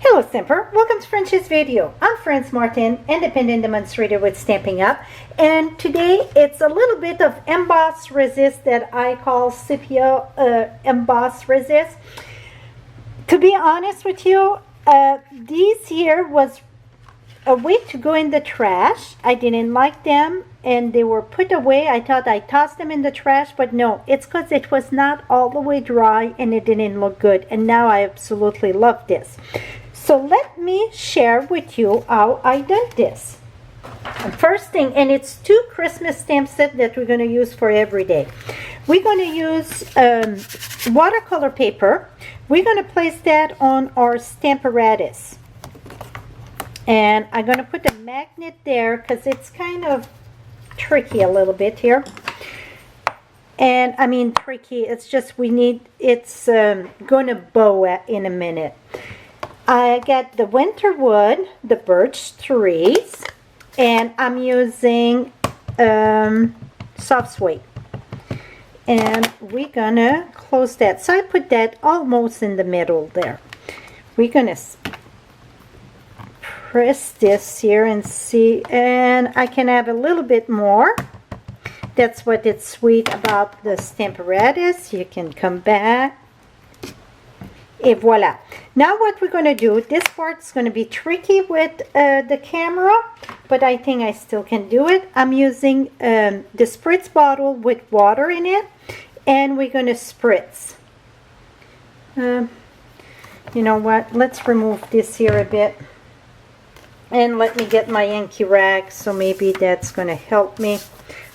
Hello Stamper, welcome to Frenchie's video. I'm Franz Martin, independent demonstrator with Stampin' Up, and today it's a little bit of emboss resist that I call Sepia emboss resist. To be honest with you, these here was a way to go in the trash. I didn't like them and they were put away. I thought I tossed them in the trash, but no, it's because it was not all the way dry and it didn't look good, and now I absolutely love this. So let me share with you how I did this. First thing, and it's 2 Christmas stamp sets that we're going to use for every day. We're going to use watercolor paper. We're going to place that on our stamp apparatus. And I'm going to put a magnet there because it's kind of tricky a little bit here. And I mean tricky, it's just it's going to bow in a minute. I got the winter wood, the birch trees, and I'm using soft suede. And we're gonna close that. So I put that almost in the middle there. We're gonna press this here and see, and I can have a little bit more. That's what it's sweet about the stamp apparatus. You can come back. Et voila. Now what we're going to do, this part is going to be tricky with the camera, but I think I still can do it. I'm using the spritz bottle with water in it, and we're going to spritz. You know what, let's remove this here a bit. And let me get my inky rag, so maybe that's going to help me.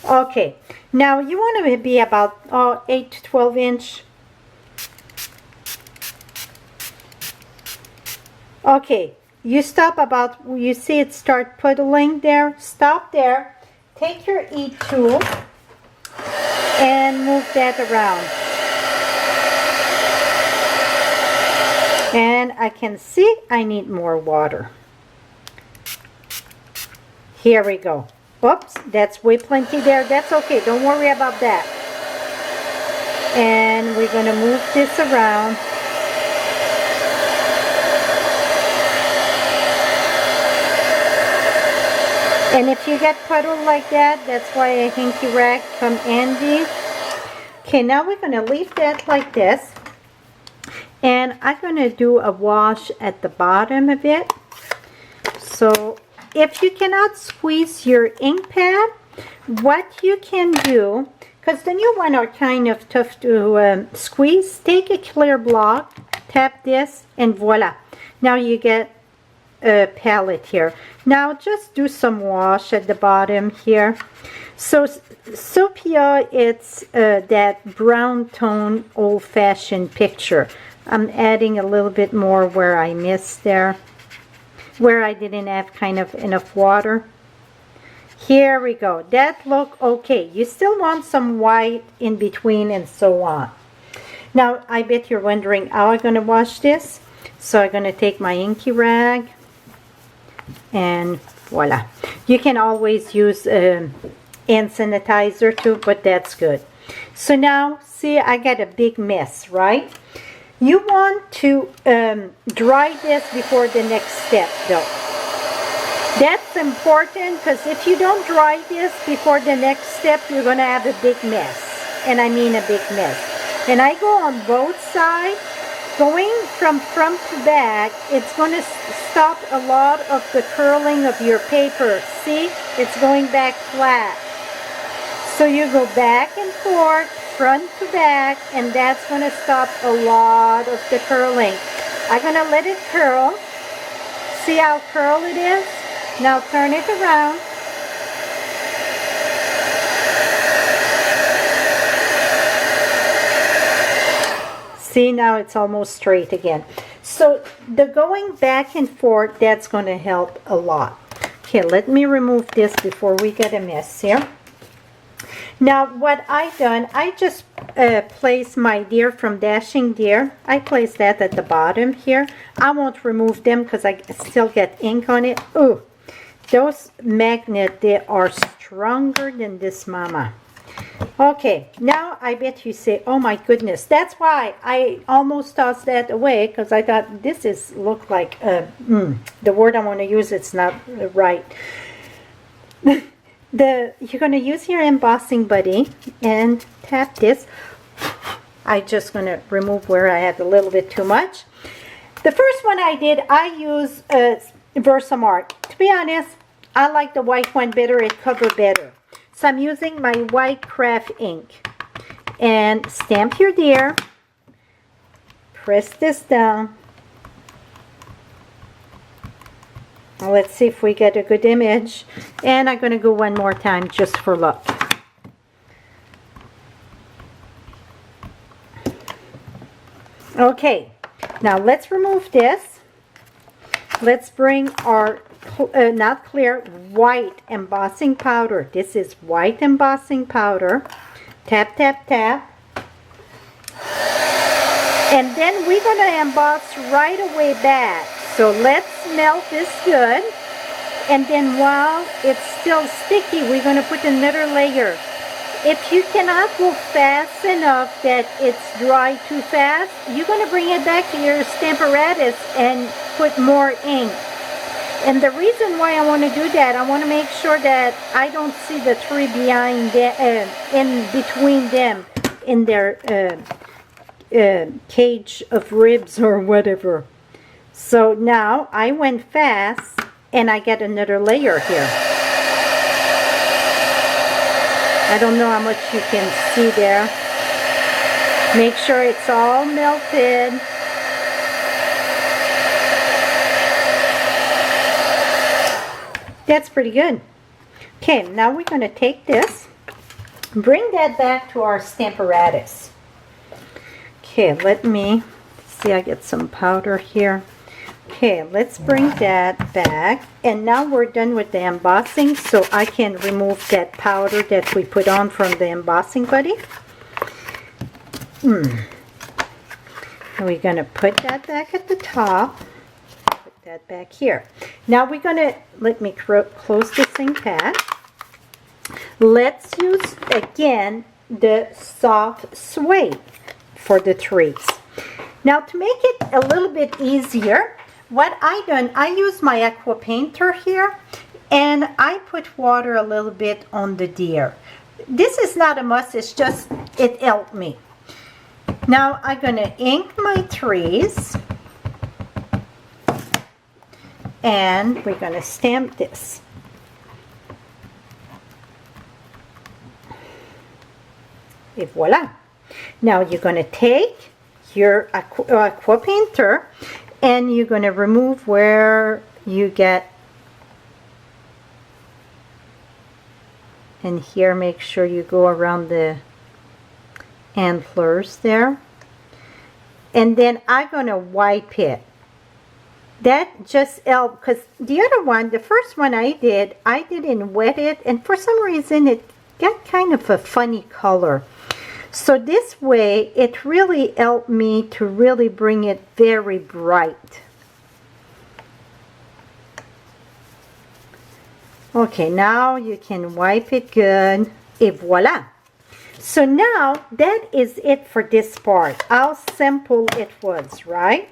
Okay, now you want to be about 8 to 12 inch. Okay, you stop about, you see it start puddling there, stop there, take your E-tool and move that around. And I can see I need more water. Here we go. Oops, that's way plenty there, that's okay, don't worry about that. And we're going to move this around. And if you get puddle like that, that's why a hinky rag come handy. Okay, now we're going to leave that like this. And I'm going to do a wash at the bottom of it. So if you cannot squeeze your ink pad, what you can do, because the new one are kind of tough to squeeze, take a clear block, tap this, and voila. Now you get a palette here. Now just do some wash at the bottom here. So Sepia, it's that brown tone old-fashioned picture. I'm adding a little bit more where I missed there, where I didn't have kind of enough water. Here we go. That look okay. You still want some white in between and so on. Now I bet you're wondering how I'm going to wash this. So I'm going to take my inky rag and voila. You can always use hand sanitizer too, but that's good. So now see, I got a big mess, right? You want to dry this before the next step though. That's important, because if you don't dry this before the next step, you're going to have a big mess. And I mean a big mess. And I go on both sides. Going from front to back, it's going to stop a lot of the curling of your paper. See, it's going back flat. So you go back and forth, front to back, and that's going to stop a lot of the curling. I'm going to let it curl. See how curl it is? Now turn it around. See, now it's almost straight again. So the going back and forth, that's going to help a lot. Okay, let me remove this before we get a mess here. Now what I done, I just placed my deer from Dashing Deer. I placed that at the bottom here. I won't remove them because I still get ink on it. Ooh, those magnets, they are stronger than this mama. Okay, now I bet you say, oh my goodness, that's why I almost tossed that away, because I thought this is look like the word I want to use, it's not right. You're going to use your embossing buddy and tap this. I'm just going to remove where I had a little bit too much. The first one I did, I used Versamark. To be honest, I like the white one better, it covers better. So I'm using my white craft ink. And stamp your deer. Press this down. Now let's see if we get a good image. And I'm going to go one more time just for luck. Okay, now let's remove this. Let's bring our not clear, white embossing powder. This is white embossing powder. Tap, tap, tap. And then we're going to emboss right away back. So let's melt this good. And then while it's still sticky, we're going to put another layer. If you cannot go fast enough that it's dry too fast, you're going to bring it back to your Stampin'Up and put more ink. And the reason why I want to do that, I want to make sure that I don't see the tree behind in between them in their cage of ribs or whatever. So now I went fast and I get another layer here. I don't know how much you can see there. Make sure it's all melted. That's pretty good. Okay, now we're going to take this, bring that back to our Stampin'Up. Okay, let me see, I get some powder here. Okay, let's bring that back. And now we're done with the embossing, so I can remove that powder that we put on from the embossing buddy. And we're going to put that back at the top. Put that back here. Now we're going to, let me close this ink pad. Let's use again the soft suede for the trees. Now to make it a little bit easier, what I done, I use my aqua painter here and I put water a little bit on the deer. This is not a must, it's just, it helped me. Now I'm going to ink my trees and we're going to stamp this. Et voila. Now you're going to take your aqua painter and you're going to remove where you get, and here make sure you go around the antlers there. And then I'm going to wipe it. That just helped because the other one, the first one I didn't wet it, and for some reason it got kind of a funny color. So this way it really helped me to really bring it very bright. Okay, now you can wipe it good, et voila. So now that is it for this part. How simple it was, right?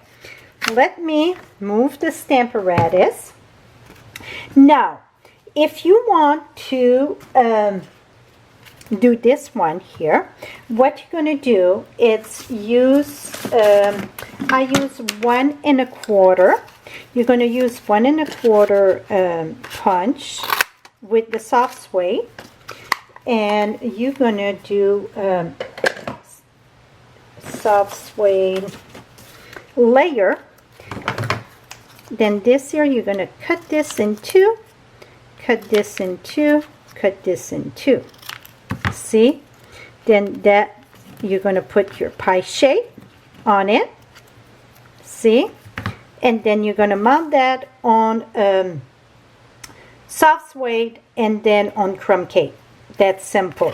Let me move the Stampin'Up. Now, if you want to do this one here, what you're going to do is use, I use 1 1/4. You're going to use 1 1/4 punch with the soft suede, and you're going to do soft suede layer. Then this here, you're going to cut this in two, cut this in two, cut this in two. See? Then that, you're going to put your pie shape on it. See? And then you're going to mount that on soft suede and then on crumb cake. That's simple.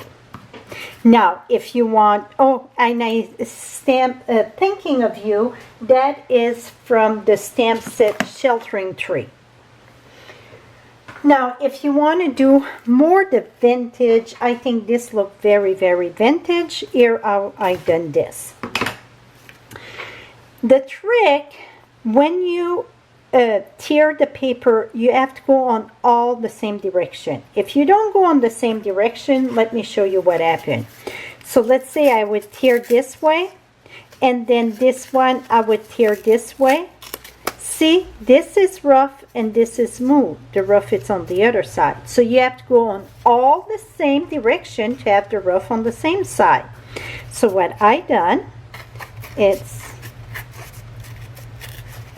Now, if you want, oh, and I stamp, thinking of you, that is from the stamp set Sheltering Tree. Now, if you want to do more the vintage, I think this look very, very vintage. Here I done this. The trick, when you tear the paper, you have to go on all the same direction. If you don't go on the same direction, let me show you what happened. So let's say I would tear this way, and then this one I would tear this way. See, this is rough and this is smooth. The rough is on the other side. So you have to go on all the same direction to have the rough on the same side. So what I done, it's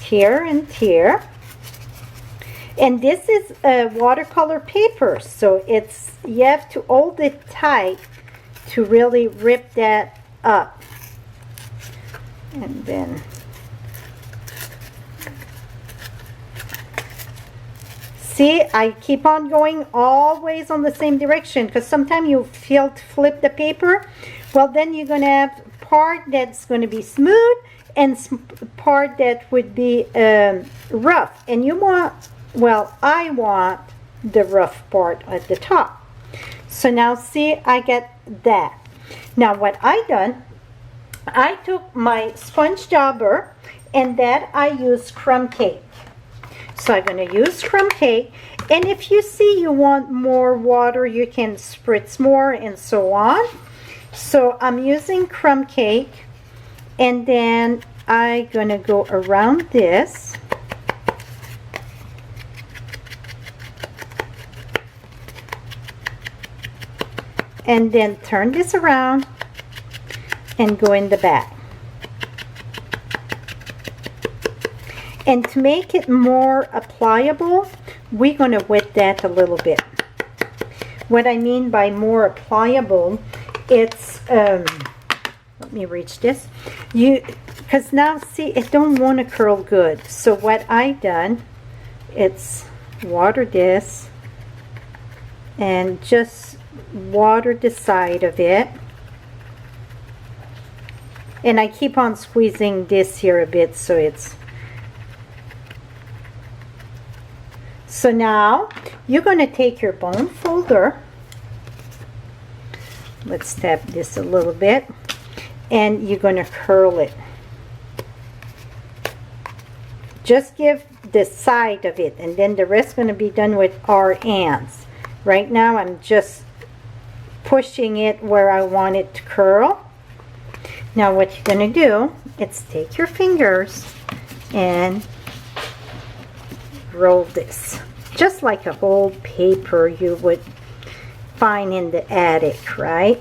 tear and tear. And this is a watercolor paper, so it's, you have to hold it tight to really rip that up. And then see, I keep on going always on the same direction, because sometimes you feel to flip the paper. Well, then you're going to have part that's going to be smooth and part that would be rough. And you want, well, I want the rough part at the top. So now see, I get that. Now what I done, I took my sponge dauber and that I used crumb cake. So I'm going to use crumb cake, and if you see you want more water, you can spritz more and so on. So I'm using crumb cake, and then I'm going to go around this. And then turn this around and go in the back. And to make it more pliable, we're going to wet that a little bit. What I mean by more pliable, it's, let me reach this. Because now, see, it don't want to curl good. So what I done, it's water this and just water the side of it. And I keep on squeezing this here a bit so it's... So now you're going to take your bone folder, let's tap this a little bit, and you're going to curl it. Just give the side of it, and then the rest going to be done with our hands. Right now I'm just pushing it where I want it to curl. Now what you're going to do is take your fingers and roll this, just like a old paper you would find in the attic, right?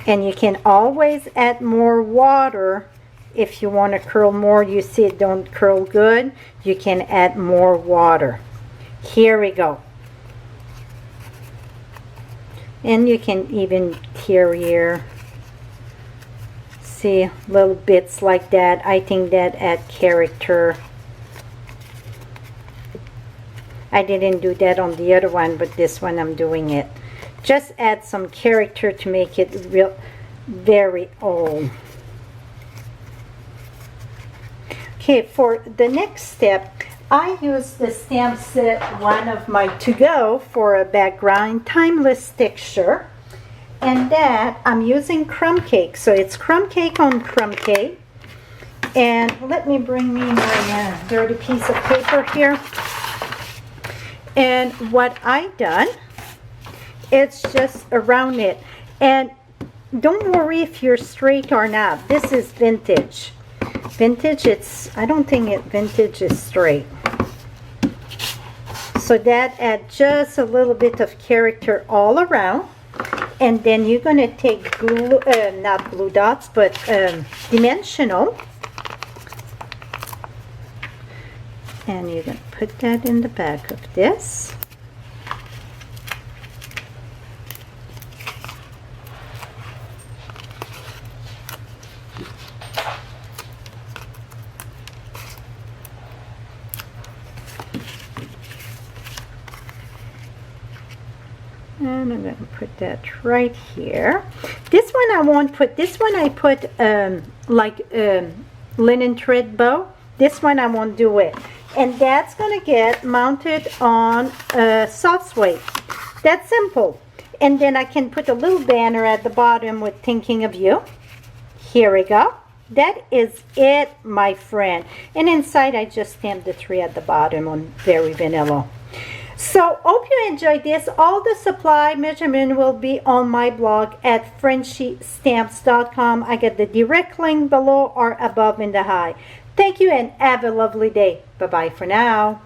And you can always add more water if you want to curl more. You see it don't curl good, you can add more water. Here we go. And you can even tear here. See, little bits like that. I think that add character. I didn't do that on the other one, but this one I'm doing it. Just add some character to make it real, very old. Okay, for the next step, I use the stamp set, one of my to-go, for a background timeless texture. And that I'm using crumb cake, so it's crumb cake on crumb cake. And let me bring me my dirty piece of paper here. And what I done, it's just around it. And don't worry if you're straight or not. This is vintage. Vintage, it's, I don't think vintage is straight. So that adds just a little bit of character all around. And then you're going to take glue, not glue dots, but dimensional. And you're going to put that in the back of this. And I'm going to put that right here. This one I won't put. This one I put like linen thread bow. This one I won't do it. And that's going to get mounted on a soft suede. That's simple. And then I can put a little banner at the bottom with thinking of you. Here we go. That is it, my friend. And inside I just stamped the 3 at the bottom on Very Vanilla. So hope you enjoyed this. All the supply measurement will be on my blog at FrenchieStamps.com. I get the direct link below or above in the high. Thank you and have a lovely day. Bye-bye for now.